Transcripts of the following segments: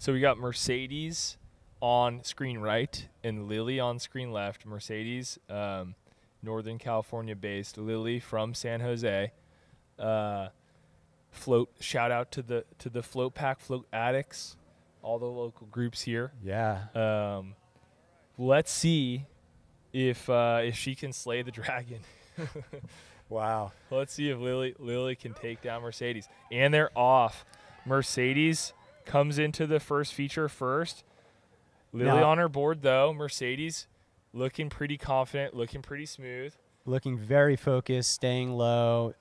So we got Mercedes on screen right and Lily on screen left. Mercedes, Northern California based. Lily from San Jose. Float, shout out to the float pack, float addicts, all the local groups here. Yeah. Let's see if she can slay the dragon. Wow. Let's see if Lily can take down Mercedes. And they're off. Mercedes comes into the first feature first. Lily on her board, though. Mercedes looking pretty confident, looking pretty smooth. Looking very focused, staying low.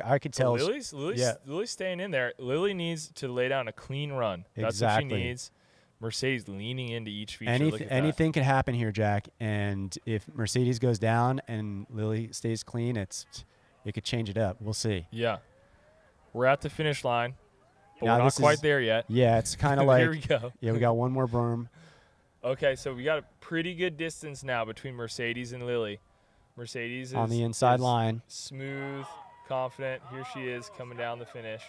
I could tell. Lily's staying in there. Lily needs to lay down a clean run. That's Exactly. what she needs. Mercedes leaning into each feature. Anything can happen here, Jack. And if Mercedes goes down and Lily stays clean, it could change it up. We'll see. Yeah. We're at the finish line, but Now we're not quite there yet. Yeah, it's kind of like. Here we go. Yeah, we got one more berm. Okay, so we got a pretty good distance now between Mercedes and Lily. Mercedes is on the inside line. Smooth, confident. Here she is coming down the finish.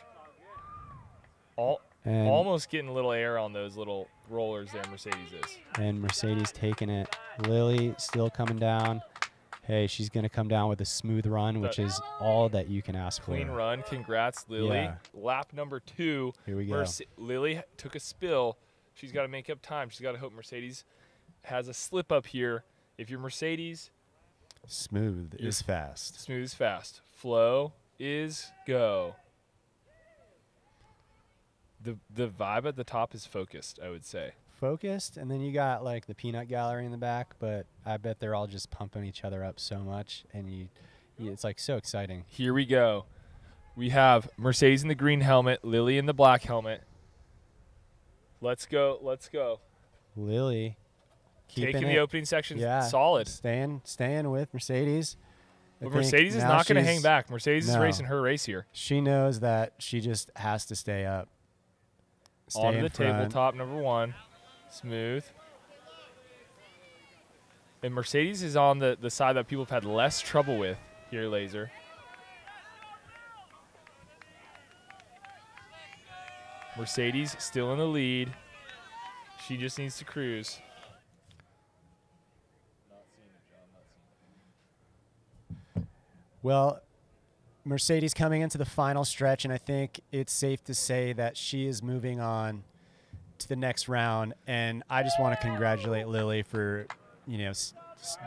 And Almost getting a little air on those little rollers there, Mercedes is. And Mercedes taking it. Lily still coming down. Hey, she's going to come down with a smooth run, which is all that you can ask for. Clean run. Congrats, Lily. Yeah. Lap number 2. Here we go. Lily took a spill. She's got to make up time. She's got to hope Mercedes has a slip up here. If you're Mercedes, smooth is fast. Smooth is fast. Flow is go. The vibe at the top is focused, I would say. Focused, and then you got like the peanut gallery in the back, but I bet they're all just pumping each other up so much, and it's like so exciting. Here we go. We have Mercedes in the green helmet, Lily in the black helmet. Let's go. Let's go. Lily taking the opening section solid. Staying with Mercedes. But Mercedes is not going to hang back. Mercedes is racing her race here. She knows that she just has to stay up. On the tabletop, number 1. Smooth. And Mercedes is on the side that people have had less trouble with here, Laser. Mercedes still in the lead. She just needs to cruise. Well, Mercedes coming into the final stretch, and I think it's safe to say that she is moving on to the next round. And I just want to congratulate Lily for,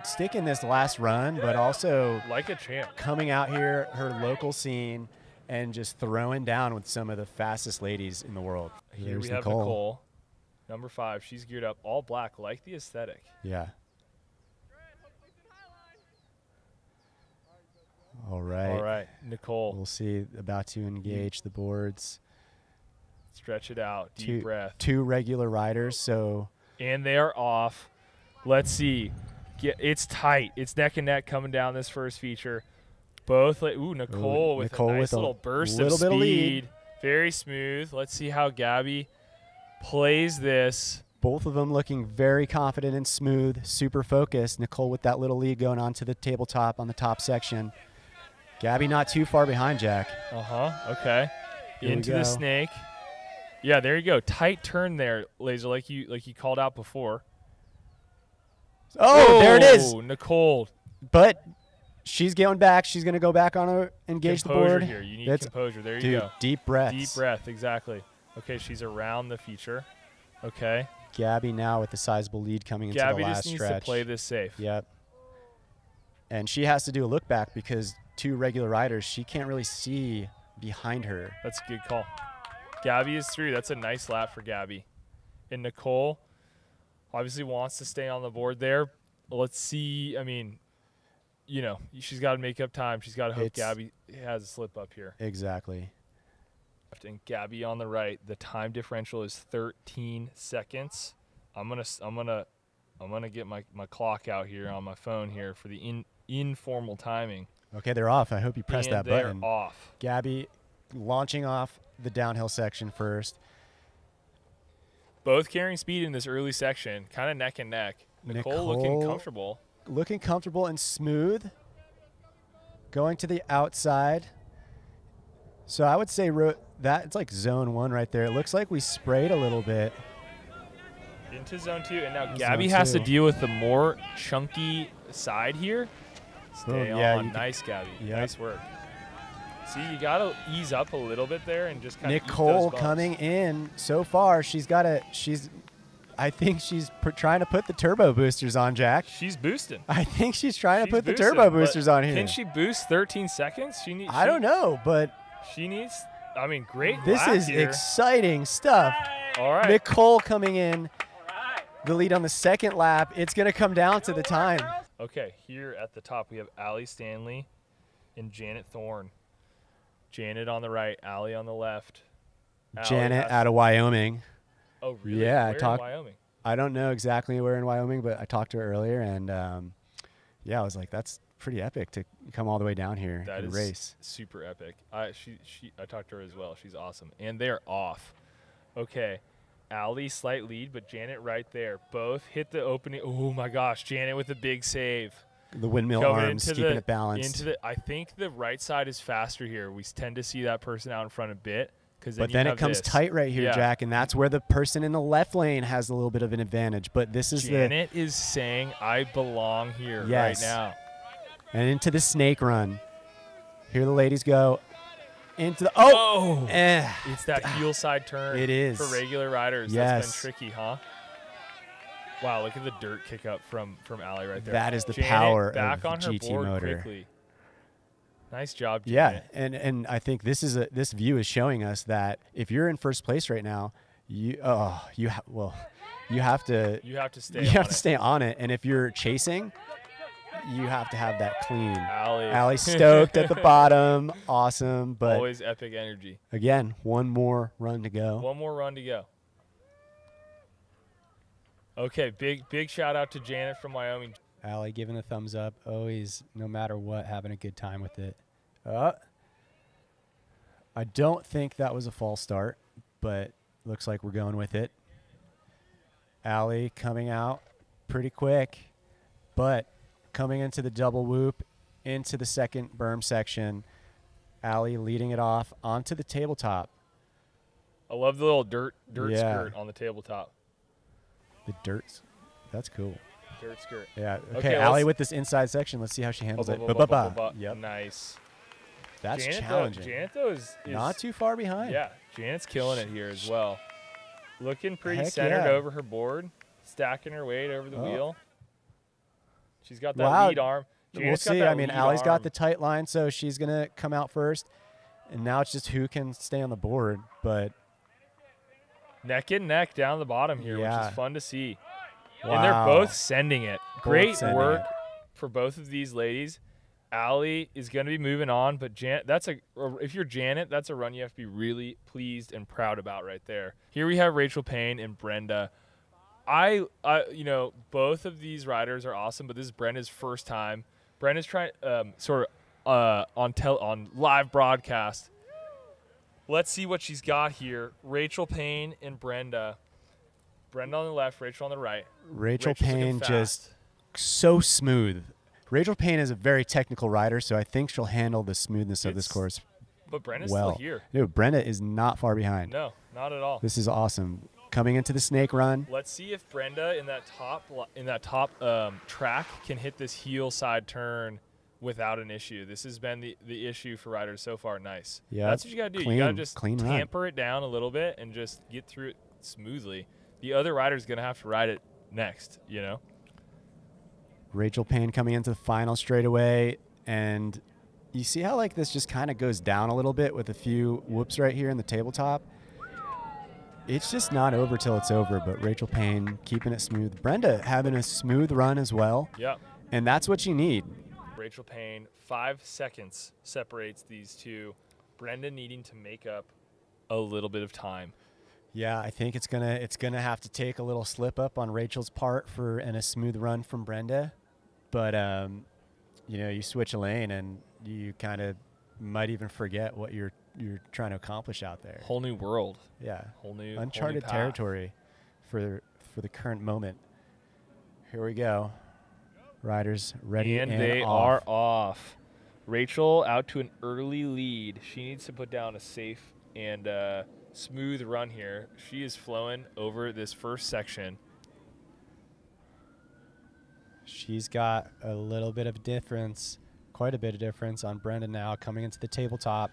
sticking this last run, but also like a champ coming out here, her local scene, and just throwing down with some of the fastest ladies in the world. Here we have Nicole, number 5. She's geared up all black, like the aesthetic. Yeah. All right, Nicole. We'll see. About to engage the boards. Stretch it out. Deep breath. 2 regular riders. And they are off. Let's see. It's tight. It's neck and neck coming down this first feature. Both. Nicole with a nice little burst of speed. Very smooth. Let's see how Gabby plays this. Both of them looking very confident and smooth, super focused. Nicole with that little lead going on to the tabletop on the top section. Gabby not too far behind, Jack. Okay. Into the snake. Yeah, there you go. Tight turn there, Laser, like you called out before. Oh, there it is. Nicole. But she's going back. She's going to go back on her, engage composure the board. Here. You need composure. There you go. Deep breaths. Deep breath, exactly. Okay, she's around the feature. Okay. Gabby now with a sizable lead coming into the last stretch. Gabby just needs to play this safe. Yep. And she has to do a look back because 2 regular riders, she can't really see behind her. That's a good call. Gabby is through. That's a nice lap for Gabby. And Nicole obviously wants to stay on the board there. Let's see. I mean, she's got to make up time. She's got to hope Gabby has a slip up here. Exactly. And Gabby on the right. The time differential is 13 seconds. I'm gonna get my clock out here on my phone here for the informal timing. Okay, they're off. I hope you press that button. They're off. Gabby launching off the downhill section first. Both carrying speed in this early section, kind of neck and neck. Nicole looking comfortable. Looking comfortable and smooth. Going to the outside. So I would say that it's like zone 1 right there. It looks like we sprayed a little bit. Into zone 2, and now Gabby has to deal with the more chunky side here. Stay on. Nice, Gabby. Yep. Nice work. See, you got to ease up a little bit there and just kind of Nicole coming in so far. I think she's trying to put the turbo boosters on, Jack. She's boosting. I think she's trying to put the turbo boosters on here. Can she boost 13 seconds? I don't know, but she needs. I mean, great. This is exciting stuff. All right. Nicole coming in, the lead on the second lap. It's going to come down to the time. Okay, here at the top we have Allie Stanley and Janet Thorne. Janet on the right, Allie on the left. Janet out of Wyoming. Oh, really? Yeah, where in Wyoming? I don't know exactly where in Wyoming, but I talked to her earlier, and yeah, I was like, that's pretty epic to come all the way down here and race. Super epic. I talked to her as well. She's awesome. And they're off. Okay. Allie, slight lead, but Janet right there. Both hit the opening. Oh, my gosh. Janet with a big save. The windmill arms, keeping it balanced. I think the right side is faster here. We tend to see that person out in front a bit. But then it comes tight right here, Jack, and that's where the person in the left lane has a little bit of an advantage. But this is Janet is saying, I belong here right now. And into the snake run. Here the ladies go. Into the it's that heel side turn. It is for regular riders. Yes. That's been tricky, huh? Wow, look at the dirt kick up from Allie right there. That is the Janet power back of on her GT board motor. Quickly. Nice job, Janet. Yeah, and I think this view is showing us that if you're in first place right now, you have to stay on it. And if you're chasing, you have to have that clean. Allie stoked at the bottom, awesome. But always epic energy. Again, one more run to go. One more run to go. Okay, big shout out to Janet from Wyoming. Allie giving a thumbs up. Always, no matter what, having a good time with it. I don't think that was a false start, but looks like we're going with it. Allie coming out pretty quick, but coming into the double whoop, into the second berm section. Allie leading it off onto the tabletop. I love the little dirt skirt on the tabletop. The dirt, that's cool. Dirt skirt. Yeah. Okay, Allie with this inside section. Let's see how she handles it. Yep. Nice. That's challenging. Janet, though, is not too far behind. Yeah. Janet's killing it here as well. Looking pretty centered over her board, stacking her weight over the wheel. She's got that lead arm. Janet's we'll see. I mean, Allie's got the tight line, so she's going to come out first. And now it's just who can stay on the board. But neck and neck down the bottom here, which is fun to see. Wow. And they're both sending it. Great work for both of these ladies. Allie is going to be moving on, but if you're Janet, that's a run you have to be really pleased and proud about right there. Here we have Rachel Payne and Brenda. Both of these riders are awesome, but this is Brenda's first time. Brenda's trying on live broadcast. Let's see what she's got here. Rachel Payne and Brenda. Brenda on the left, Rachel on the right. Rachel Payne just so smooth. Rachel Payne is a very technical rider, so I think she'll handle the smoothness of this course But Brenda's still here. No, Brenda is not far behind. No, not at all. This is awesome. Coming into the snake run. Let's see if Brenda in that top track can hit this heel side turn without an issue. This has been the issue for riders so far. Nice. Yeah, that's what you got to do. You got to just tamper it down a little bit and just get through it smoothly. The other rider's going to have to ride it next, you know. Rachel Payne coming into the final straightaway, and you see how like this just kind of goes down a little bit with a few whoops right here in the tabletop. It's just not over till it's over, but Rachel Payne keeping it smooth. Brenda having a smooth run as well. Yeah. And that's what you need. Rachel Payne, 5 seconds separates these two. Brenda needing to make up a little bit of time. Yeah, I think it's gonna have to take a little slip up on Rachel's part and a smooth run from Brenda. But you switch a lane and you kind of might even forget what you're trying to accomplish out there. Whole new world. Yeah. Whole new uncharted territory for the current moment. Here we go. Riders ready and they off. are off. Rachel out to an early lead. She needs to put down a safe and smooth run here. She is flowing over this first section. She's got a little bit of difference, quite a bit of difference on Brenda now coming into the tabletop.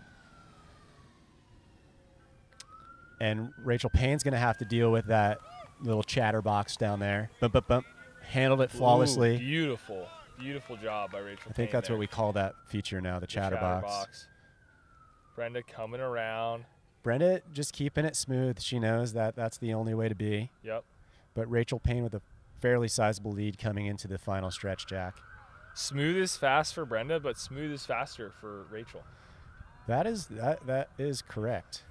And Rachel Payne's going to have to deal with that little chatterbox down there. Bump, bump, bump. Handled it flawlessly. Ooh, beautiful. Beautiful job by Rachel Payne. I think that's what we call that feature now, the chatterbox. Brenda coming around. Brenda just keeping it smooth. She knows that that's the only way to be. Yep. But Rachel Payne with a fairly sizable lead coming into the final stretch, Jack. Smooth is fast for Brenda, but smooth is faster for Rachel. That is correct.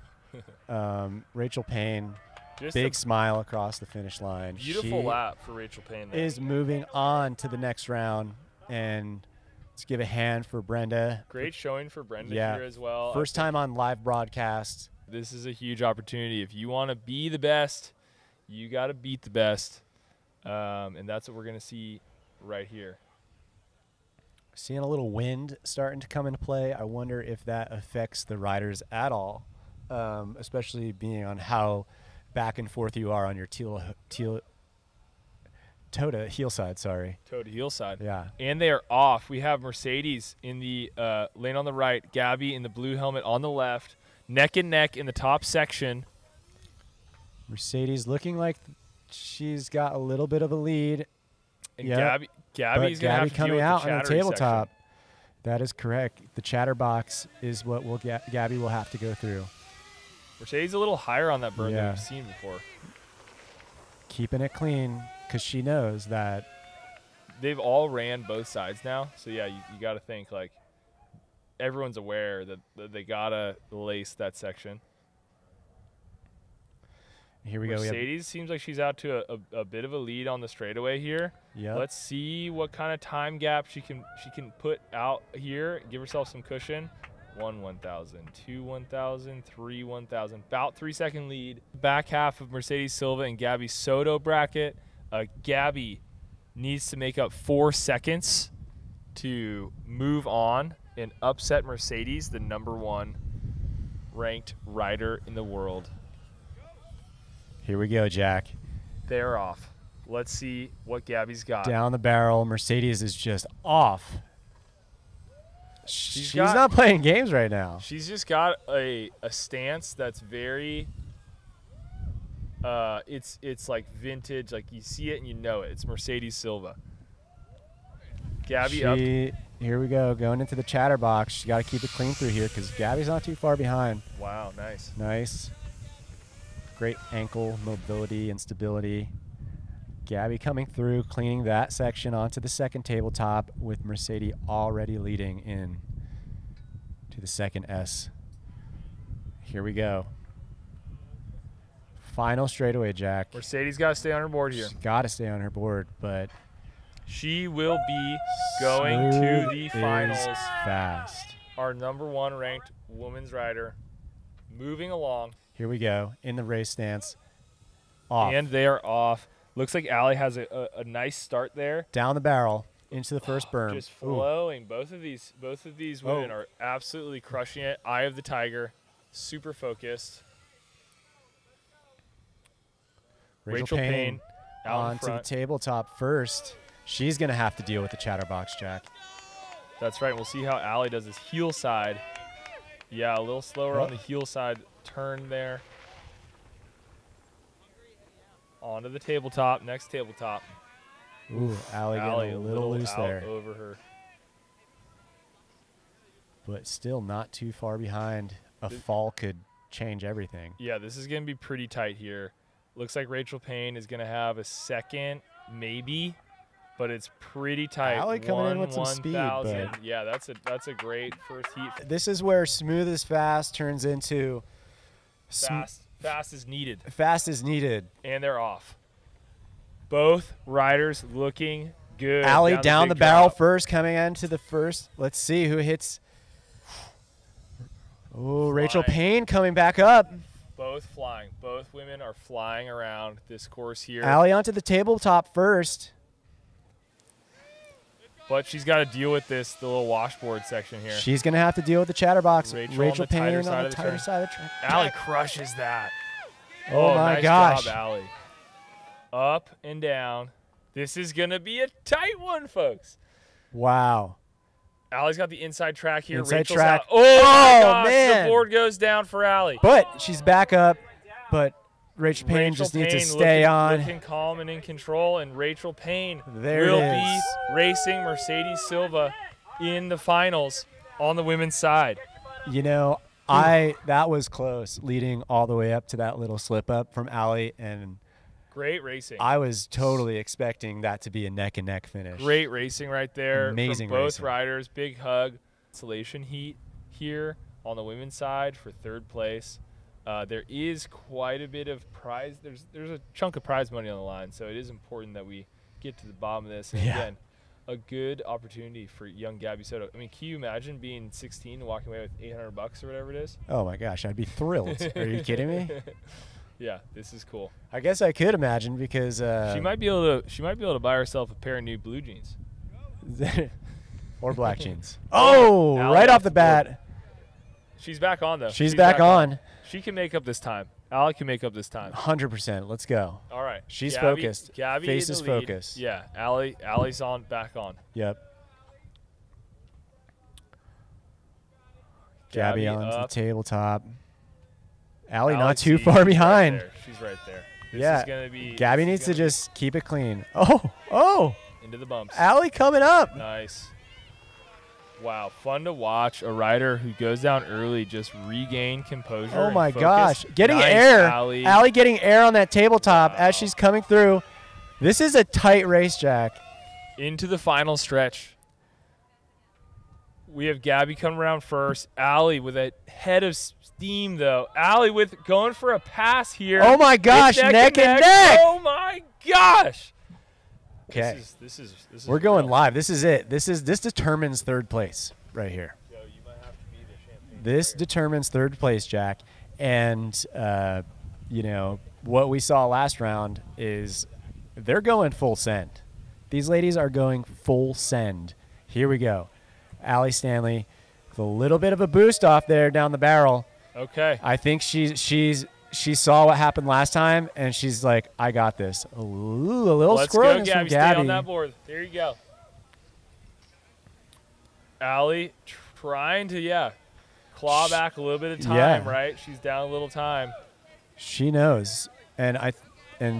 Rachel Payne, just big smile across the finish line. Beautiful lap for Rachel Payne there. Is moving on to the next round, and let's give a hand for Brenda. Great showing for Brenda here as well. First time on live broadcast. This is a huge opportunity. If you want to be the best, you got to beat the best, and that's what we're going to see right here. Seeing a little wind starting to come into play. I wonder if that affects the riders at all, especially being on how back and forth you are on your toe to heel side, sorry. Toe to heel side. Yeah. And they are off. We have Mercedes in the lane on the right, Gabby in the blue helmet on the left, neck and neck in the top section. Mercedes looking like she's got a little bit of a lead. And Gabby's going to have to coming deal out with the on the tabletop. section. That is correct. The chatterbox is what Gabby will have to go through. Mercedes a little higher on that burn than we've seen before. Keeping it clean because she knows that. They've all ran both sides now. So, yeah, you got to think, like, everyone's aware that they got to lace that section. Here we go. Mercedes seems like she's out to a bit of a lead on the straightaway here. Yep. Let's see what kind of time gap she can put out here. Give herself some cushion. 1,000, 2 1,000, 3 1,000. About 3-second lead. Back half of Mercedes Silva and Gabby Soto bracket. Gabby needs to make up 4 seconds to move on and upset Mercedes, the #1 ranked rider in the world. Here we go, Jack. They're off. Let's see what Gabby's got. Down the barrel. Mercedes is just off. She's not playing games right now. She's just got a stance that's very it's like vintage, like you see it and you know it. It's Mercedes Silva. Gabby up. Here we go, going into the chatterbox. She got to keep it clean through here because Gabby's not too far behind. Wow, nice. Nice. Great ankle mobility and stability. Gabby coming through, cleaning that section onto the second tabletop with Mercedes already leading in to the second S. Here we go. Final straightaway, Jack. Mercedes got to stay on her board here. She's got to stay on her board, but she will be going to the finals. Fast. Our #1 ranked women's rider moving along. Here we go in the race stance. Off. And they are off. Looks like Allie has a nice start there. Down the barrel into the first berm. Just flowing. Both of these women are absolutely crushing it. Eye of the tiger. Super focused. Rachel Payne on to the tabletop first. She's going to have to deal with the chatterbox, Jack. That's right. We'll see how Allie does this heel side. Yeah, a little slower on the heel side turn there. Onto the tabletop, next tabletop. Ooh, Allie getting a little loose there. Over her. But still not too far behind. A fall could change everything. Yeah, this is going to be pretty tight here. Looks like Rachel Payne is going to have a second, maybe, but it's pretty tight. Allie coming in with some speed. But yeah, that's a great first heat. This is where smooth is fast turns into Fast is needed. Fast is needed. And they're off. Both riders looking good. Allie down the barrel first, coming into the first. Let's see who hits. Oh, Rachel Payne coming back up. Both flying. Both women are flying around this course here. Allie onto the tabletop first. But she's got to deal with the little washboard section here. She's going to have to deal with the chatterbox. Rachel Payne on the tighter side of the track. Allie crushes that. Oh my nice gosh. job, Allie. Up and down. This is going to be a tight one, folks. Wow. Allie's got the inside track here. Inside Rachel's track. Out. Oh, my gosh, man. the board goes down for Allie. But she's back up. But Rachel Payne just needs to stay on. Looking calm and in control. And Rachel Payne there will be racing Mercedes Silva in the finals on the women's side. You know, that was close, leading all the way up to that little slip up from Allie, and great racing. I was totally expecting that to be a neck and neck finish. Great racing right there. Amazing from both racing. riders. Big hug. Consolation heat here on the women's side for third place. There is quite a bit of prize. There's a chunk of prize money on the line, so it is important that we get to the bottom of this. And again, a good opportunity for young Gabby Soto. I mean, can you imagine being 16 and walking away with $800 or whatever it is? Oh my gosh, I'd be thrilled. Are you kidding me? Yeah, this is cool. I guess I could imagine because she might be able to buy herself a pair of new blue jeans or black jeans. Oh, right off the bat. She's back on though. She's back on. She can make up this time. Allie can make up this time. 100%. Let's go. All right. She's focused. Gabby Face is in the lead. focused. Yeah. Allie's back on. Yep. Gabby on the tabletop. Allie not too far behind. She's right there. This yeah. is gonna be, Gabby needs to just keep it clean. Oh. Into the bumps. Allie coming up. Nice. Wow, fun to watch. A rider who goes down early just regain composure. Oh my focus. gosh. Getting nice, air. Allie getting air on that tabletop as she's coming through. This is a tight race, Jack. Into the final stretch. We have Gabby coming around first. Allie with a head of steam, though. Allie going for a pass here. Oh my gosh, neck and neck. Oh my gosh. Okay. This is We're going live. This is it. This determines third place right here. Yo, you might have to be the champagne this player. determines third place, Jack. And you know, what we saw last round is they're going full send. These ladies are going full send. Here we go. Allie Stanley with a little bit of a boost off there down the barrel. Okay. I think she saw what happened last time, and she's like, I got this. Ooh, a little Let's squirrel go, Gabby. Stay on that board. There you go. Allie trying to, claw back a little bit of time, right? She's down a little time. She knows. And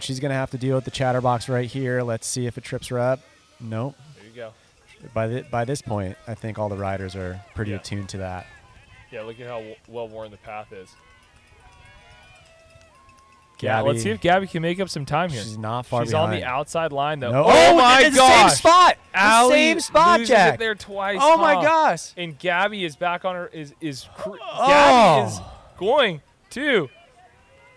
she's going to have to deal with the chatterbox right here. Let's see if it trips her up. Nope. There you go. By this point, I think all the riders are pretty attuned to that. Yeah, look at how well-worn the path is. Gabby, let's see if Gabby can make up some time here. She's not far behind. She's on the outside line, though. No. Oh, my gosh. gosh. Same spot. Allie same spot, loses Jack. it there twice. Oh, my gosh. And Gabby is back on her. Gabby is going to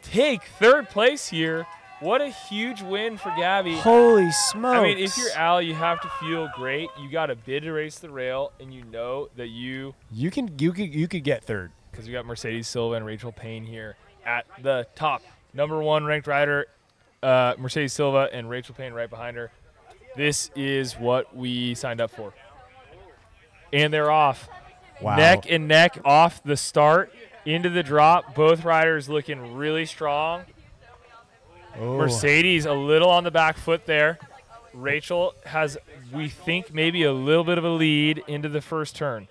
take third place here. What a huge win for Gabby. Holy smokes. I mean, if you're Allie, you have to feel great. You got a bid to race the rail, and you know that you could get third. Because we got Mercedes Silva and Rachel Payne here at the top. Number 1 ranked rider, Mercedes Silva, and Rachel Payne right behind her. This is what we signed up for. And they're off. Wow. Neck and neck off the start into the drop. Both riders looking really strong. Oh. Mercedes a little on the back foot there. Rachel has, we think, maybe a little bit of a lead into the first turn.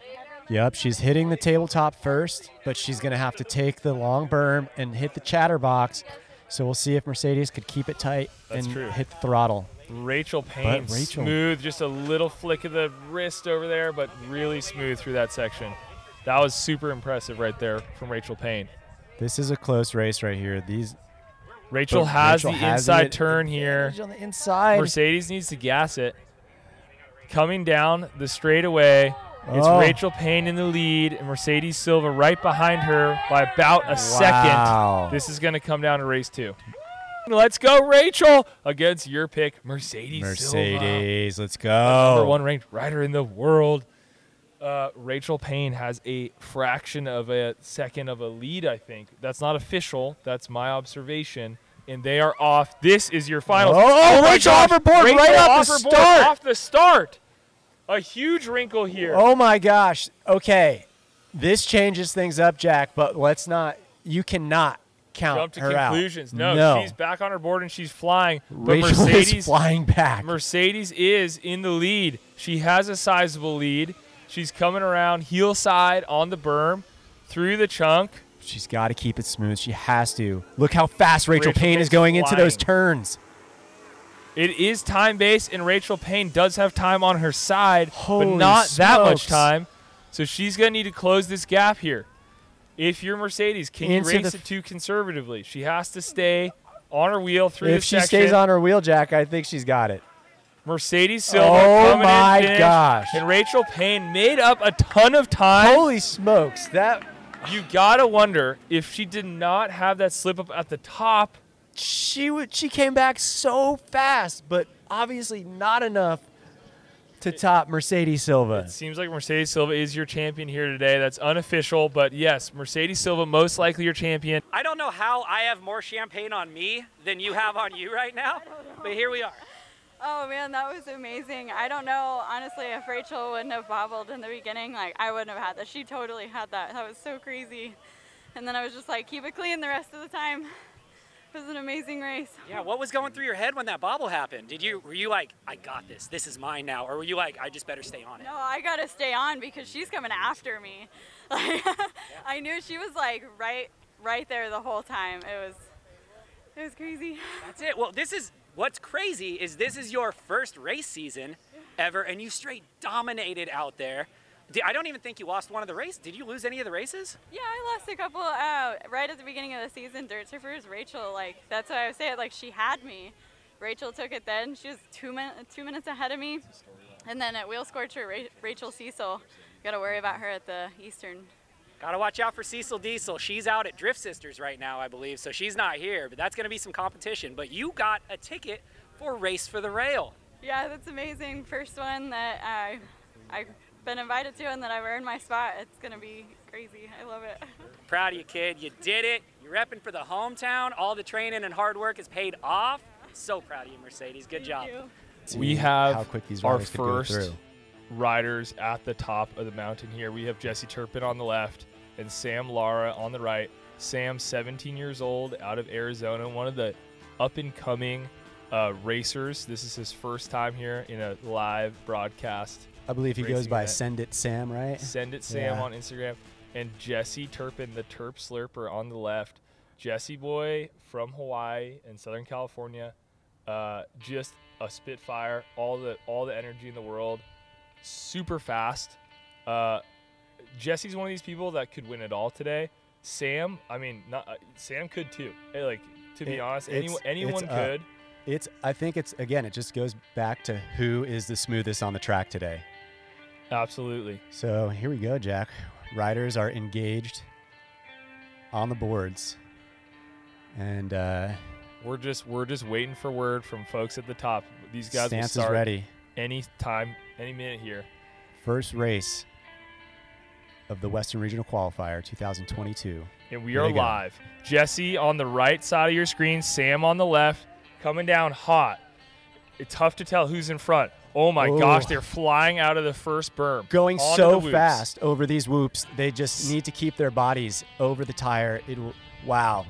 Yep, she's hitting the tabletop first, but she's going to have to take the long berm and hit the chatterbox. So we'll see if Mercedes could keep it tight and hit the throttle. Rachel Payne, smooth, just a little flick of the wrist over there, but really smooth through that section. That was super impressive right there from Rachel Payne. This is a close race right here. Rachel has the inside turn here. On the inside. Mercedes needs to gas it. Coming down the straightaway. It's Rachel Payne in the lead, and Mercedes Silva right behind her by about a second. This is going to come down to race 2. Let's go, Rachel, against your pick, Mercedes Silva. Let's go. Number 1 ranked rider in the world. Rachel Payne has a fraction of a second of a lead, I think. That's not official. That's my observation. And they are off. This is your final. Oh, Rachel overboard right off the start. Off the start. A huge wrinkle here. Oh, my gosh. Okay. This changes things up, Jack, but let's not – you cannot count to her conclusions. out. No, she's back on her board and she's flying. But Rachel is flying back. Mercedes is in the lead. She has a sizable lead. She's coming around heel side on the berm through the chunk. She's got to keep it smooth. She has to. Look how fast Rachel Payne is going into those turns. It is time-based, and Rachel Payne does have time on her side, Holy but not smokes. that much time. So she's going to need to close this gap here. If you're Mercedes, can you race it too conservatively? She has to stay on her wheel through this section. If she stays on her wheel, Jack, I think she's got it. Mercedes Silva coming in finish, gosh. And Rachel Payne made up a ton of time. Holy smokes. You got to wonder if she did not have that slip up at the top. She came back so fast, but obviously not enough to top Mercedes Silva. It seems like Mercedes Silva is your champion here today. That's unofficial, but yes, Mercedes Silva most likely your champion. I don't know how I have more champagne on me than you have on you right now, but here we are. Oh man, that was amazing. I don't know, honestly, if Rachel wouldn't have bobbled in the beginning, like I wouldn't have had that. She totally had that. That was so crazy. And then I was just like, keep it clean the rest of the time. It was an amazing race. Yeah, what was going through your head when that bobble happened? Were you like, I got this, this is mine now? Or were you like, I just better stay on it? No, I gotta stay on because she's coming after me. Like, yeah. I knew she was like right there the whole time. It was crazy. That's it. Well, what's crazy is this is your first race season ever, and you straight dominated out there. I don't even think you lost one of the races. Did you lose any of the races? Yeah, I lost a couple right at the beginning of the season. Dirt Surfers, Rachel, like, that's what I was saying. Like, she had me. Rachel took it then. She was 2 minutes ahead of me. And then at Wheel Scorcher, Rachel Cecil. Got to worry about her at the Eastern. Got to watch out for Cecil Diesel. She's out at Drift Sisters right now, I believe, so she's not here. But that's going to be some competition. But you got a ticket for Race for the Rail. Yeah, that's amazing. First one that I've been invited to and that I've earned my spot. It's going to be crazy. I love it. Proud of you, kid. You did it. You're repping for the hometown. All the training and hard work has paid off. So proud of you, Mercedes. Good job. We have how quick these our riders could go first through. riders at the top of the mountain here. We have Jesse Turpin on the left and Sam Lara on the right. Sam, 17 years old, out of Arizona, one of the up-and-coming racers. This is his first time here in a live broadcast. I believe he goes by event. Send It Sam, right? Send It Sam on Instagram. And Jesse Turpin, the Terp Slurper on the left. Jesse boy from Hawaii and Southern California. Just a spitfire, all the energy in the world. Super fast. Jesse's one of these people that could win it all today. Sam, I mean, Sam could too. Like, to be honest, anyone could. I think it just goes back to who is the smoothest on the track today. Absolutely. So here we go, Jack. Riders are engaged on the boards, and we're just waiting for word from folks at the top. These guys stance will start is ready. Any time, any minute here. First race of the Western Regional Qualifier 2022. And we are live. Jesse on the right side of your screen, Sam on the left, coming down hot. It's tough to tell who's in front. Oh my gosh, they're flying out of the first berm. Going so fast over these whoops. They just need to keep their bodies over the tire. Wow.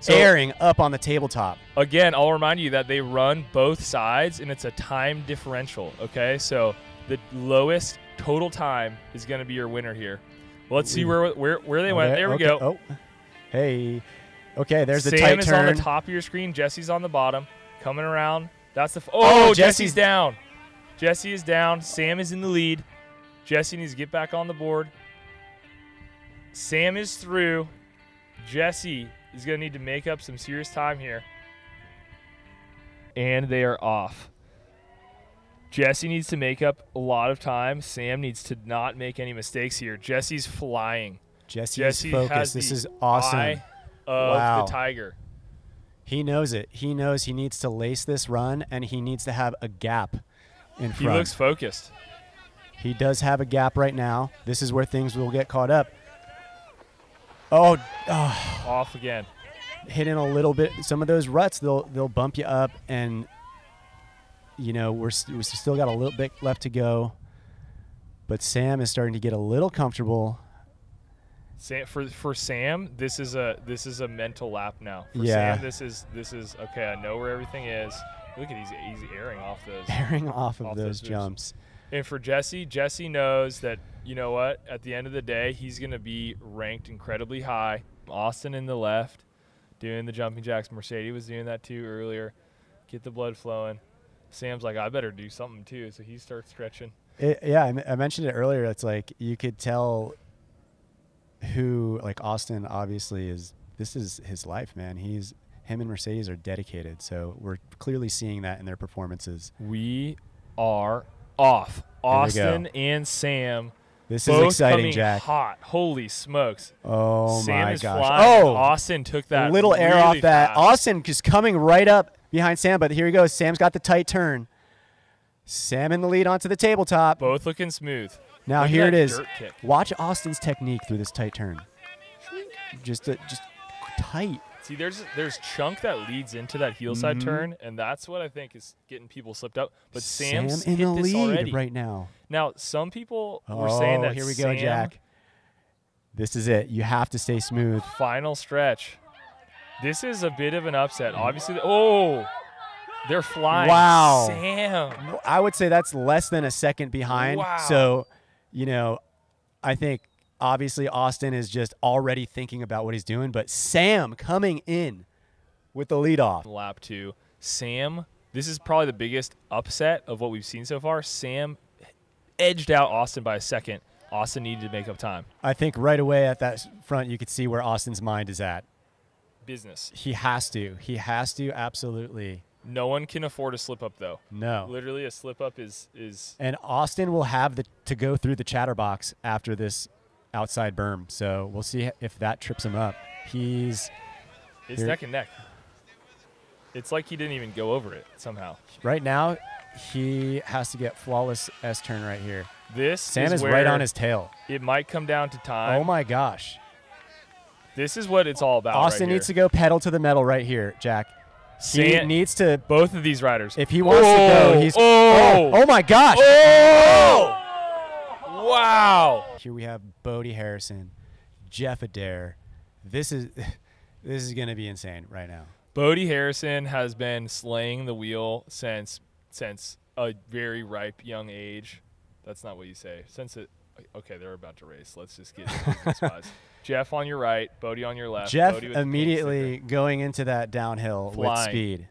So, airing up on the tabletop. Again, I'll remind you that they run both sides, and it's a time differential, okay? So the lowest total time is going to be your winner here. Well, let's see where they went. There we go. Oh, hey. Okay, there's the tight turn. Sam is on the top of your screen. Jesse's on the bottom. Coming around. That's the Jesse's down. Jesse is down. Sam is in the lead. Jesse needs to get back on the board. Sam is through. Jesse is going to need to make up some serious time here. And they are off. Jesse needs to make up a lot of time. Sam needs to not make any mistakes here. Jesse's flying. Jesse is focused. This is awesome. Eye of the tiger. He knows it. He knows he needs to lace this run, and he needs to have a gap in front. He looks focused. He does have a gap right now. This is where things will get caught up. Oh. Off again. Hitting a little bit. Some of those ruts, they'll bump you up, and you know we still got a little bit left to go. But Sam is starting to get a little comfortable. For Sam, this is a mental lap now. For Yeah. Sam, this is okay. I know where everything is. Look at he's airing off those. Airing off of those jumps. And for Jesse knows that, you know what, at the end of the day, he's going to be ranked incredibly high. Austin in the left doing the jumping jacks. Mercedes was doing that too earlier. Get the blood flowing. Sam's like, I better do something too, so he starts stretching. I mentioned it earlier. It's like you could tell who, like Austin obviously this is his life, man. Him and Mercedes are dedicated, so we're clearly seeing that in their performances. We are off. Austin and Sam. This is exciting, Jack. Hot. Holy smokes. Oh, Sam my is gosh. Flying. Oh, Austin took that a little air really off that. fast. Austin just coming right up behind Sam, but here he goes. Sam's got the tight turn. Sam in the lead onto the tabletop. Both looking smooth. Now Look here at it that is. dirt kick. Watch Austin's technique through this tight turn. Just tight. See, there's chunk that leads into that heel side turn, and that's what I think is getting people slipped up. But Sam's in hit the this lead already. right now. Now, some people were saying that here we Sam, go, Jack. This is it. You have to stay smooth. Final stretch. This is a bit of an upset. Obviously, they're flying. Wow. Sam. I would say that's less than a second behind. Wow. So, I think obviously Austin is just already thinking about what he's doing, but Sam coming in with the lead off. Lap 2. Sam, this is probably the biggest upset of what we've seen so far. Sam edged out Austin by a second. Austin needed to make up time. I think right away at that front you could see where Austin's mind is at. Business. He has to. He has to, absolutely. No one can afford a slip up, though. No. Literally, a slip up is. And Austin will have to go through the chatterbox after this outside berm. So we'll see if that trips him up. It's neck and neck. It's like he didn't even go over it somehow. Right now, he has to get flawless S-turn right here. Sam is right on his tail. It might come down to time. Oh, my gosh. This is what it's all about. Austin needs to go pedal to the metal right here, Jack. He needs to. Both of these riders. If he wants to go, he's. Oh my gosh. Oh! Wow. Here we have Bodie Harrison, Jeff Adair. This is going to be insane right now. Bodie Harrison has been slaying the wheel since a very ripe young age. That's not what you say. Okay, they're about to race. Let's just get business wise. Jeff on your right, Bodie on your left. Jeff immediately going into that downhill with speed.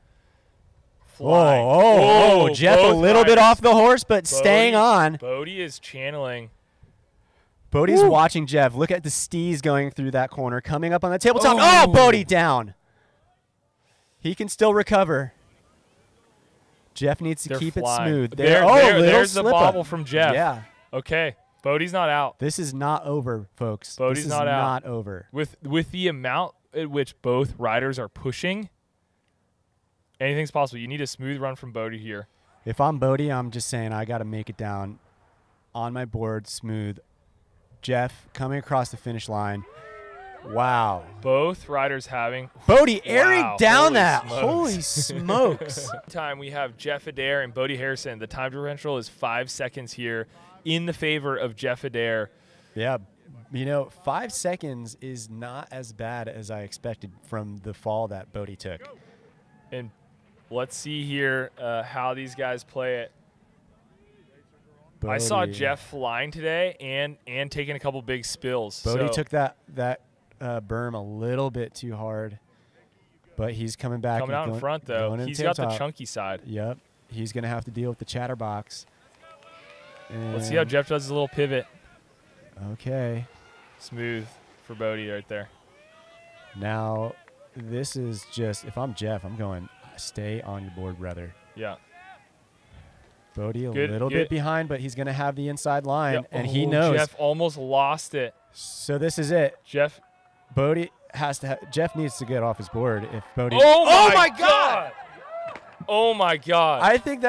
Flying. Jeff a little bit off the horse, but staying on. Bodie is channeling. Bodie's watching Jeff. Look at the steez going through that corner, coming up on the tabletop. Oh, Bodie down. He can still recover. Jeff needs to keep it smooth. There's the bobble from Jeff. Yeah. Okay. Bodie's not out. This is not over, folks. Bodie's this is not over. With the amount at which both riders are pushing, anything's possible. You need a smooth run from Bodie here. If I'm Bodie, I'm just saying I got to make it down on my board smooth. Jeff coming across the finish line. Wow. Both riders having. Bodie airing down that. Smokes. Holy smokes. Time we have Jeff Adair and Bodie Harrison. The time differential is 5 seconds here in the favor of Jeff Adair. Yeah. 5 seconds is not as bad as I expected from the fall that Bodie took. And let's see here how these guys play it. Bodie. I saw Jeff flying today and taking a couple big spills. Bodie took that berm a little bit too hard, but he's coming back. Coming out in front, though. He's got the chunky side. Yep. He's going to have to deal with the chatterbox. And let's see how Jeff does his little pivot. Okay. Smooth for Bodie right there. Now, this is just, if I'm Jeff, I'm going, stay on your board, brother. Yeah. Bodie a little bit behind, but he's going to have the inside line, and he knows. Jeff almost lost it. So this is it. Bodie has to. Jeff needs to get off his board if Bodie. Oh my God! Oh my God! I think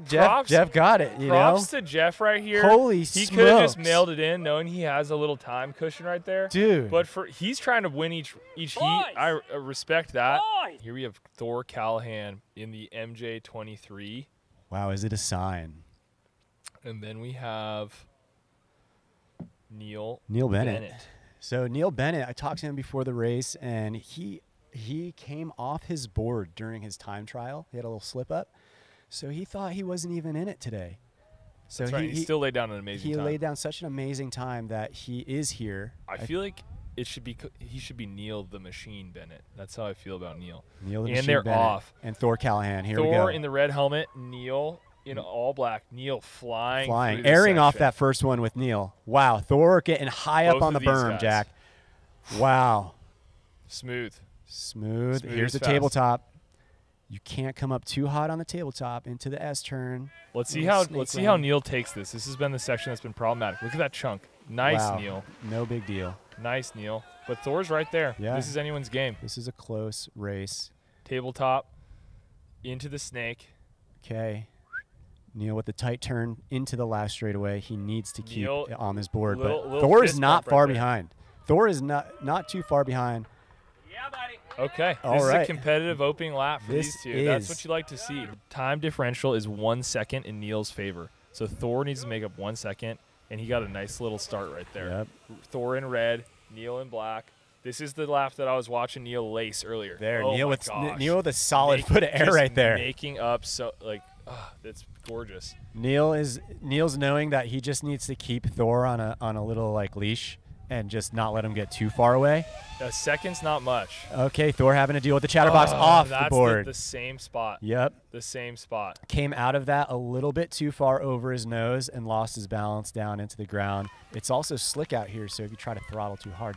Jeff got it. Props to Jeff right here. Holy smokes! He could have just mailed it in, knowing he has a little time cushion right there, dude. But he's trying to win each heat. I respect that. Here we have Thor Callahan in the MJ23. Wow, is it a sign? And then we have Neil Bennett. So Neil Bennett, I talked to him before the race, and he came off his board during his time trial. He had a little slip up, so he thought he wasn't even in it today. So That's right. He still laid down an amazing time. He laid down such an amazing time that he is here. I feel like he should be Neil the Machine Bennett. That's how I feel about Neil. Neil the and Machine they're Bennett off. And Thor Callahan. Here we go. Thor in the red helmet. Neil in all black. Neil flying. Airing off that first one with Neil. Wow. Thor getting high Both up on the berm, guys. Jack. Wow. Smooth. Here's the tabletop. You can't come up too hot on the tabletop into the S turn. Let's see how Neil takes this. This has been the section that's been problematic. Look at that chunk. Nice, wow. Neil. No big deal. Nice, Neil. But Thor's right there. Yeah. This is anyone's game. This is a close race. Tabletop into the snake. Okay. Neil with the tight turn into the last straightaway. He needs to keep it on his board. But Thor is not far behind. Thor is not too far behind. Yeah, buddy. Okay. This is a competitive opening lap for these two. That's what you like to see. Time differential is 1 second in Neil's favor. So Thor needs to make up 1 second, and he got a nice little start right there. Yep. Thor in red, Neil in black. This is the lap that I was watching Neil lace earlier. There, oh Neil with a solid foot of air right there. Making up that's gorgeous. Neil's knowing that he just needs to keep Thor on a little leash and just not let him get too far away. A second's not much. Okay, Thor having to deal with the chatterbox off the board. That's the same spot. Yep. The same spot. Came out of that a little bit too far over his nose and lost his balance down into the ground. It's also slick out here, so if you try to throttle too hard,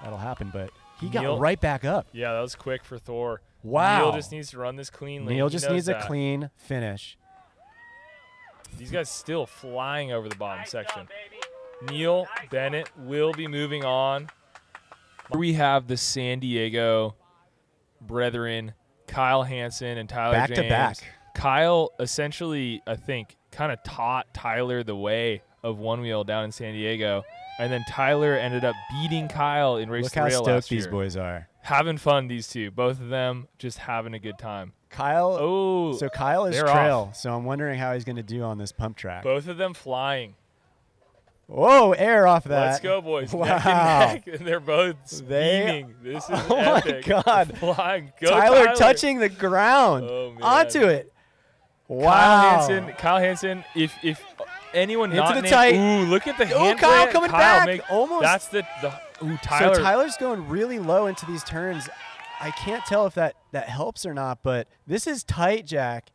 that'll happen. But he got right back up. Yeah, that was quick for Thor. Wow. Neil just needs to run this cleanly. Neil just needs a clean finish. These guys still flying over the bottom section. Neil Bennett will be moving on. We have the San Diego brethren, Kyle Hansen and Tyler James. Back to back. Kyle essentially, I think, kind of taught Tyler the way of Onewheel down in San Diego. And then Tyler ended up beating Kyle in Race to Rail last year. Look how stoked these boys are. Having fun, these two. Both of them just having a good time. Kyle is trail, off. so I'm wondering how he's going to do on this pump track. Both of them flying. Whoa, air off that. Let's go, boys. Wow. Neck and neck. And they're both beaming. This is epic. Oh, my God. Flying. Go, Tyler touching the ground. Onto it. Wow. Kyle Hansen, if anyone into not the named, tight. Ooh, look at the hand Kyle coming back. Almost. That's Tyler. So Tyler's going really low into these turns. I can't tell if that helps or not, but this is tight, Jack.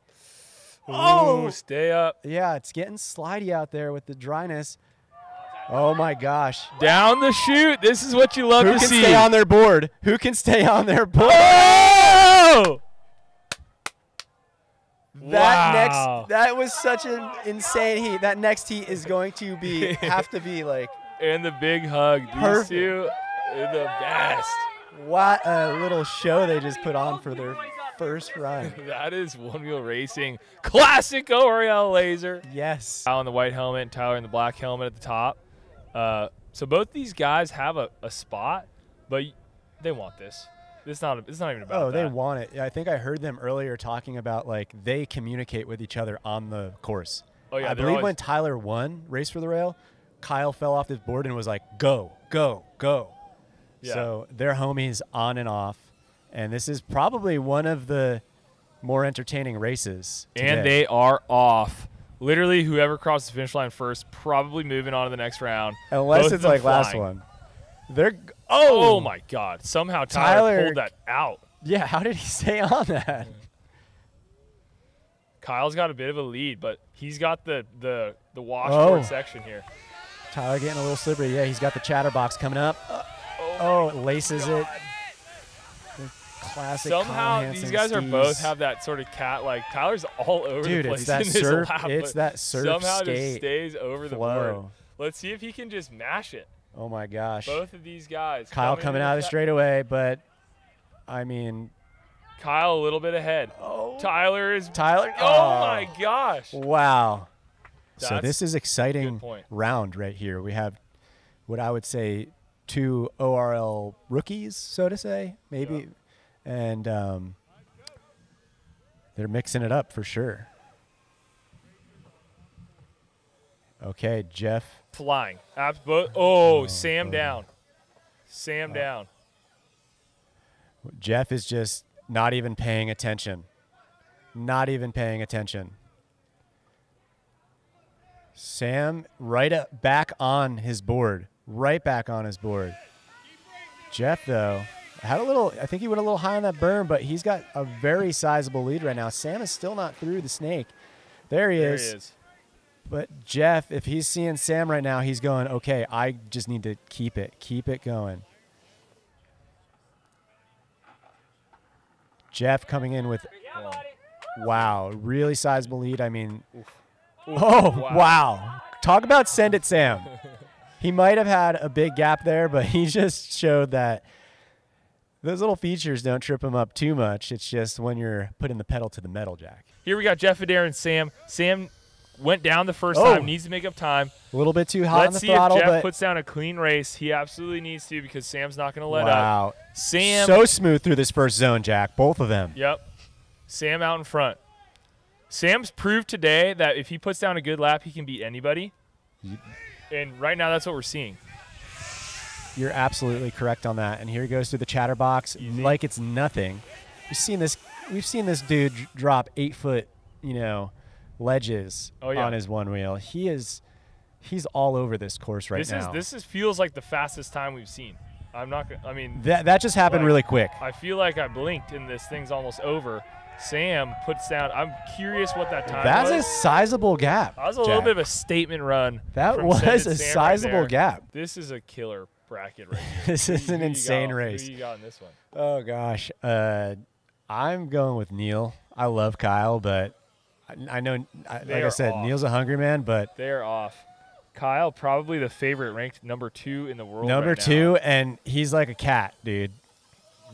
Ooh, stay up. Yeah, it's getting slidey out there with the dryness. Oh, my gosh. Down the chute. This is what you love to see. Who can stay on their board? Who can stay on their board? Oh! That was such an insane heat. That next heat is going to have to be like. And the big hug. These two are the best. What a little show they just put on for their first run. That is Onewheel Racing. Classic ORL laser. Yes. Kyle in the white helmet and Tyler in the black helmet at the top. So both these guys have a spot, but they want this. It's not even about that. Oh, they want it. I think I heard them earlier talking about they communicate with each other on the course. Oh, yeah. I believe when Tyler won Race for the Rail, Kyle fell off his board and was like, go, go, go. Yeah. So they're homies on and off. And this is probably one of the more entertaining races today. And they are off. Literally, whoever crosses the finish line first, probably moving on to the next round. Unless it's like last one. Oh my God! Somehow Tyler pulled that out. Yeah, how did he stay on that? Kyle's got a bit of a lead, but he's got the washboard section here. Tyler getting a little slippery. Yeah, he's got the chatterbox coming up. Laces it. Classic. Somehow these guys are both have that sort of cat. Tyler's all over the place in this lap. It's that surf somehow skate just stays over the board. Let's see if he can just mash it. Oh my gosh. Both of these guys. Kyle coming out of the straightaway, but I mean. Kyle a little bit ahead. Tyler. Oh my gosh. Wow. So this is exciting round right here. We have what I would say 2 ORL rookies, so to say, maybe. Yeah. And they're mixing it up for sure. Okay, Jeff. Flying. Sam down. Sam down. Jeff is just not even paying attention. Not even paying attention. Sam back on his board. Right back on his board. Jeff, though, had a little, I think he went a little high on that berm, but he's got a very sizable lead right now. Sam is still not through the snake. There he is. But Jeff, if he's seeing Sam right now, he's going, okay, I just need to keep it going. Jeff coming in with, wow, really sizable lead. I mean, wow. Talk about send it, Sam. He might have had a big gap there, but he just showed that those little features don't trip him up too much. It's just when you're putting the pedal to the metal, Jack. Here we got Jeff Adair and Sam. Sam went down the first time, needs to make up time. A little bit too hot on the Let's throttle. see if Jeff puts down a clean race. He absolutely needs to because Sam's not going to let up. Wow. Sam. So smooth through this first zone, Jack. Both of them. Yep. Sam out in front. Sam's proved today that if he puts down a good lap, he can beat anybody. And right now, that's what we're seeing. You're absolutely correct on that. And here he goes through the chatterbox like it's nothing. We've seen this dude drop 8-foot, ledges on his one wheel. He's all over this course right now. This feels like the fastest time we've seen. I'm not gonna, I mean that just happened really quick. I feel like I blinked and this thing's almost over. Sam puts down. I'm curious what that time was. That's a sizable gap. That was a little bit of a statement run. That was a sizable gap. This is a killer bracket right here. This is an insane race. Who you got in this one? Oh gosh, I'm going with Neil. I love Kyle, but I know, like I said, Neil's a hungry man, but they're off. Kyle, probably the favorite, ranked number 2 in the world. Number right 2, now. And he's like a cat, dude.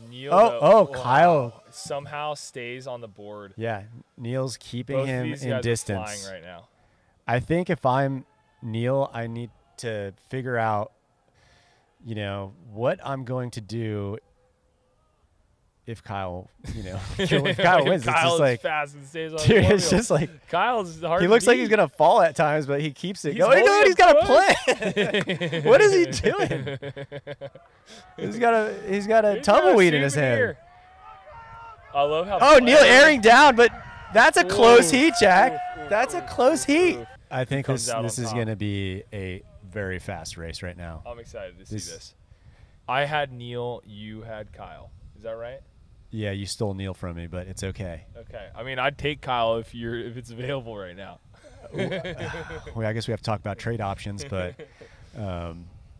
Neil, Kyle somehow stays on the board. Yeah, Neil's keeping Both him these in guys distance. are flying right now. I think if I'm Neil, I need to figure out, what I'm going to do if Kyle, if Kyle wins. Kyle it's just like fast and stays on dude, the it's just like Kyle's hard. He looks like he's gonna fall at times, but he keeps it going. Dude, he's got a plan. What is he doing? He's got a tumbleweed in his hand. I love how. Oh, Neil airing down, but that's a close heat, Jack. That's a close heat. I think this is gonna be a very fast race right now. I'm excited to see this. I had Neil, you had Kyle. Is that right? Yeah, you stole Neil from me, but it's okay. Okay. I mean, I'd take Kyle if it's available right now. Well, I guess we have to talk about trade options, but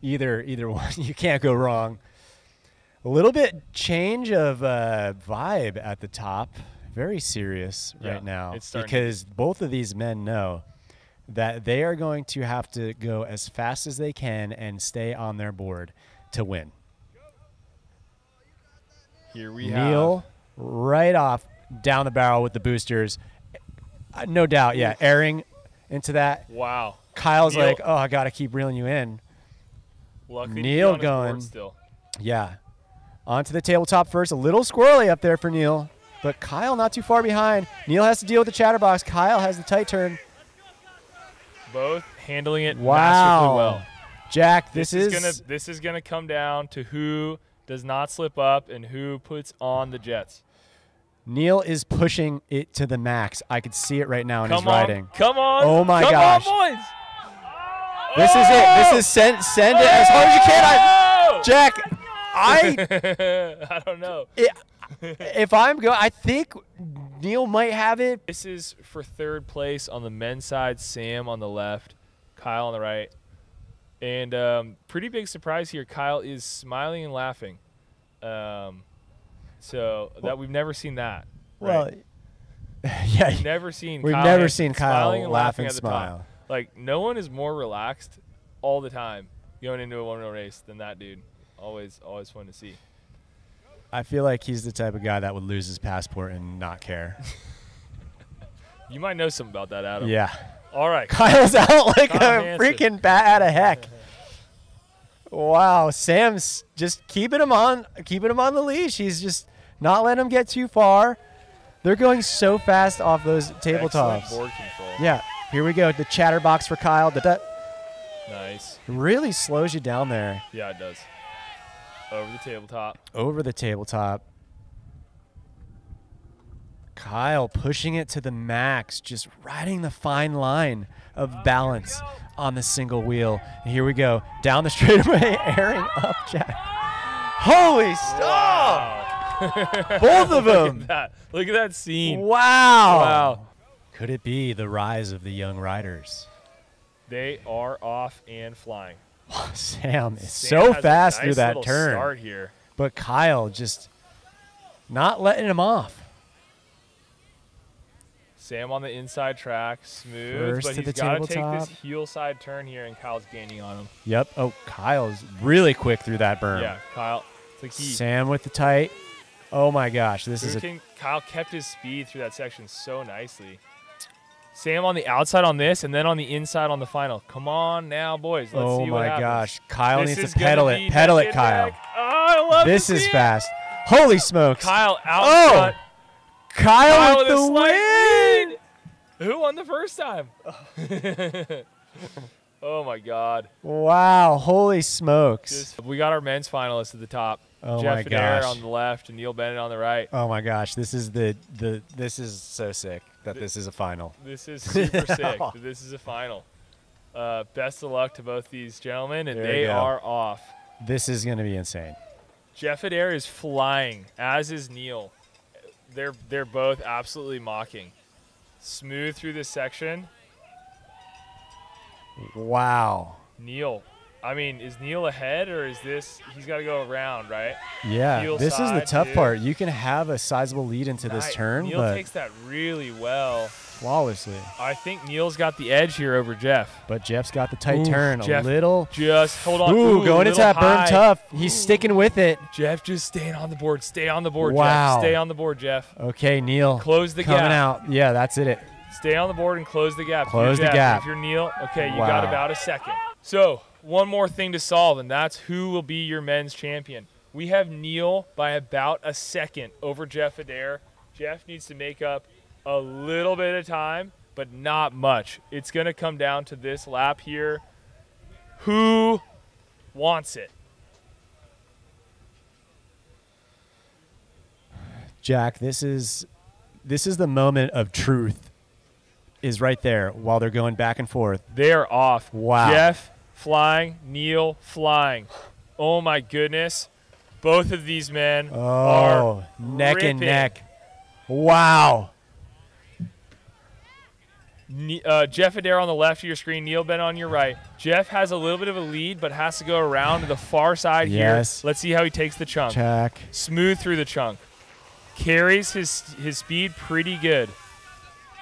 either one, you can't go wrong. A little bit change of vibe at the top. Very serious right now because both of these men know that they are going to have to go as fast as they can and stay on their board to win. Here we Neil right off down the barrel with the boosters. No doubt, yeah, airing into that. Wow. Kyle's like, oh, I got to keep reeling you in. Luckily Neil going. Still. Yeah. Onto the tabletop first. A little squirrely up there for Neil, but Kyle not too far behind. Neil has to deal with the chatterbox. Kyle has the tight turn. Both handling it masterfully well. Jack, this is gonna come down to who does not slip up and who puts on the jets. Neil is pushing it to the max. I could see it right now in his riding. Come on. Oh, my gosh. Come on, boys. This is it. This is send it as hard as you can. Jack, I don't know. If I'm going, I think Neil might have it. This is for third place on the men's side. Sam on the left, Kyle on the right. And pretty big surprise here. Kyle is smiling and laughing. So that we've never seen that. Well, right? Yeah. We've never seen Kyle laugh and smile. Like, no one is more relaxed all the time going into a one-wheel race than that dude. Always fun to see. I feel like he's the type of guy that would lose his passport and not care. You might know something about that, Adam. Yeah. All right. Kyle's out like a freaking bat out of heck. Wow, Sam's just keeping him on the leash. He's just not letting him get too far. They're going so fast off those tabletops. Excellent board control. Yeah, here we go. The chatterbox for Kyle. Nice. Really slows you down there. Yeah, it does. Over the tabletop. Over the tabletop. Kyle pushing it to the max, just riding the fine line of balance on the single wheel. And here we go. Down the straightaway, airing up Jack. Holy stop! Wow. Both of them. Look at that scene. Wow. Wow. Could it be the rise of the young riders? They are off and flying. Sam is Sam so has fast a through nice that little turn. Start here. But Kyle just not letting him off. Sam on the inside track, smooth, First but to he's the got to take tabletop. this heel side turn here, and Kyle's gaining on him. Yep. Oh, Kyle's really quick through that berm. Yeah, Kyle. It's like Sam with the tight. Oh my gosh, this is Kyle kept his speed through that section so nicely. Sam on the outside on this, and then on the inside on the final. Come on now, boys. Let's see what happens. Oh my gosh, Kyle This needs is to pedal gonna it. be Pedal neck it, and Kyle. neck. Oh, I love This to is see it. fast. Holy smokes. Kyle out Oh! front. Kyle with a the slight win. lead. Who won the first time? Oh my God. Wow, holy smokes. We got our men's finalists at the top. Oh Jeff my Adair gosh. on the left and Neil Bennett on the right. Oh my gosh, this is this is so sick that this is a final. This is super sick. This is a final. Best of luck to both these gentlemen, and There they you go. are off. This is going to be insane. Jeff Adair is flying, as is Neil. They're both absolutely mocking. Smooth through this section. Wow. Neil. I mean, is Neil ahead, or is this – he's got to go around, right? Yeah, Heel this is the side, tough too. part. You can have a sizable lead into this Nice. turn, Neil but takes that really well. flawlessly. I think Neil's got the edge here over Jeff. But Jeff's got the tight Ooh, turn. Jeff A little. Just hold on. Ooh, going into little that berm high. tough. He's sticking with it. Jeff just staying on the board. Stay on the board, Wow. Jeff. Stay on the board, Jeff. Okay, Neil. Close the coming gap. out. Yeah, that's it. Stay on the board and close the gap. If Close you're the Jeff. gap. If you're Neil, okay, you got Wow. about a second. So one more thing to solve, and that's who will be your men's champion. We have Neil by about a second over Jeff Adair. Jeff needs to make up a little bit of time, but not much. It's going to come down to this lap here. Who wants it? Jack, this is the moment of truth. Is right there while they're going back and forth. They are off. Wow. Jeff flying, Neil flying. Oh my goodness. Both of these men are Oh, neck and ripping. neck. Wow. Jeff Adair on the left of your screen, Neil Bennett on your right. Jeff has a little bit of a lead, but has to go around to the far side Yes. here. Let's see how he takes the chunk. Check. Smooth through the chunk. Carries his speed pretty good.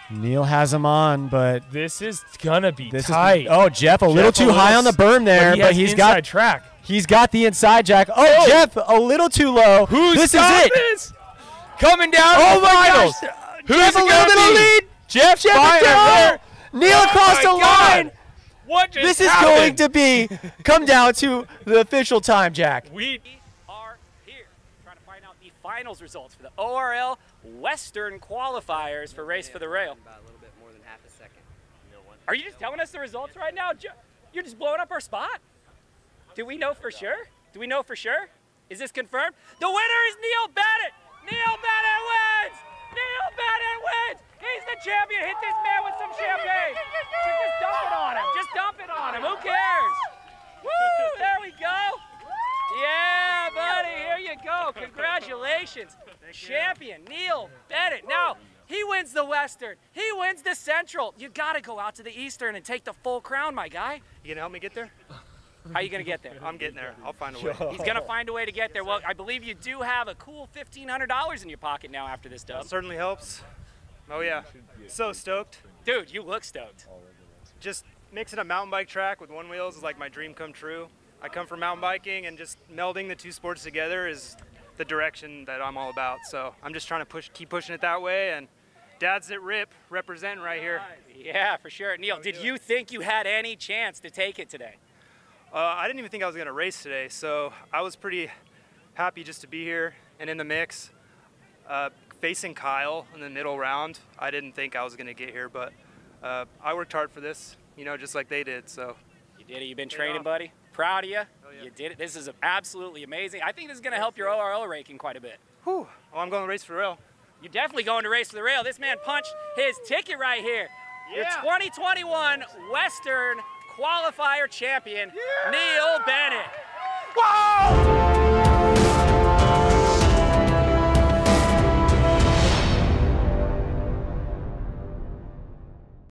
Neil has him on, but This is gonna be this tight. is Jeff a little too high on the berm there, but he's got he's got the inside jack. Oh, Jeff a little too low. This is it. This? Coming down Oh to the my finals. gosh. Who's Jeff it a little gonna bit of be? lead. Jeff Adair. Neil Oh across my the God. line. What just This is happened? going to be come down to the official time, Jack. We are here trying to find out the finals results for the ORL Western qualifiers for Race for the Rail. About a little bit more than half a second. Are you just telling us the results right now? You're just blowing up our spot? Do we know for sure? Do we know for sure? Is this confirmed? The winner is Neil Bennett! Neil Bennett wins! Neil Bennett wins! He's the champion! Hit this man with some champagne! Just dump it on him! Just dump it on him! Who cares? Woo! There we go! Yeah, buddy, here you go. Congratulations. Champion Neil Bennett. Now, he wins the Western. He wins the Central. You got to go out to the Eastern and take the full crown, my guy. You gonna help me get there? How you going to get there? I'm getting there. I'll find a way. He's going to find a way to get there. Well, I believe you do have a cool $1,500 in your pocket now after this dub. That certainly helps. Oh yeah. So stoked. Dude, you look stoked. Just mixing a mountain bike track with one wheels is like my dream come true. I come from mountain biking, and just melding the two sports together is the direction that I'm all about. So I'm just trying to keep pushing it that way. And Dad's at RIP representing right here. Yeah, for sure. Neil, did you think you had any chance to take it today? I didn't even think I was going to race today, so I was pretty happy just to be here and in the mix. Facing Kyle in the middle round, I didn't think I was going to get here, but I worked hard for this, you know, just like they did. So You did it. You've been training, buddy. Proud of you. Oh you. You did it. This is absolutely amazing. I think this is going to help your ORL ranking quite a bit. Whew. Well, I'm going to race for real. You're definitely going to race for the rail. This man punched his ticket right here. Yeah. Your 2021 Western qualifier champion, Neil Bennett. Whoa!